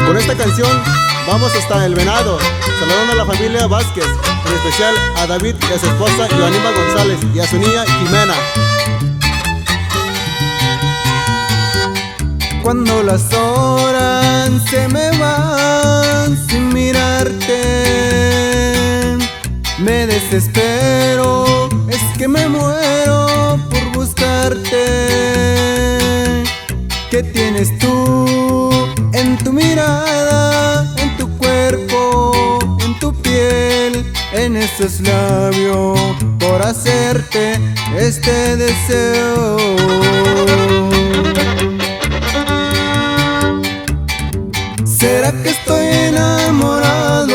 Con esta canción vamos hasta El Venado, saludando a la familia Vázquez, en especial a David y a su esposa Joanima González y a su niña Jimena. Cuando las horas se me van sin mirarte, me desespero, es que me muero por buscarte. ¿Qué tienes tú en tu mirada, en tu cuerpo, en tu piel, en esos labios, por hacerte este deseo? ¿Será que estoy enamorado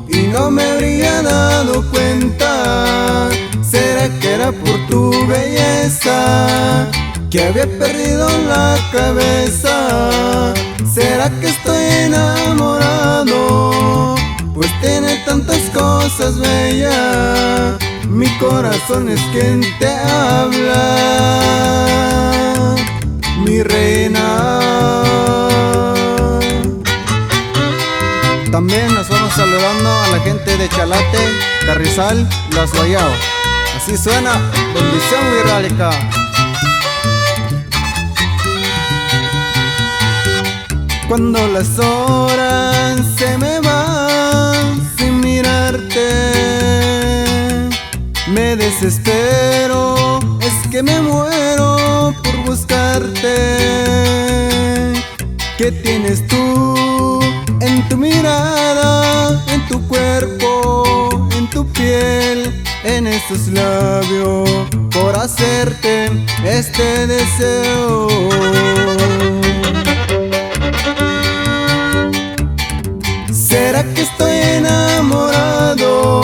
y no me habría dado cuenta? ¿Será que era por tu belleza que había perdido la cabeza? ¿Será que estoy enamorado? Pues tiene tantas cosas bellas, mi corazón es quien te habla, mi reina. También nos vamos saludando a la gente de Chalate, Carrizal, Los Guayao. Así suena, bendición virrálica. Cuando las horas se me van sin mirarte, me desespero, es que me muero por buscarte. ¿Qué tienes tú en tu mirada, en tu cuerpo, en tu piel, en esos labios, por hacerte este deseo? ¿Será que estoy enamorado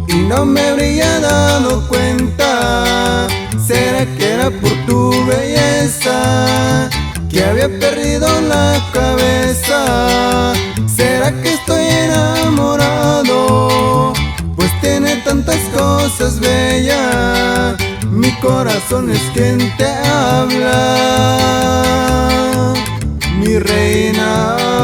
y no me habría dado cuenta? ¿Será que era por tu belleza que había perdido la cabeza? ¿Será que estoy enamorado? Pues tiene tantas cosas bellas, mi corazón es quien te habla, mi reina.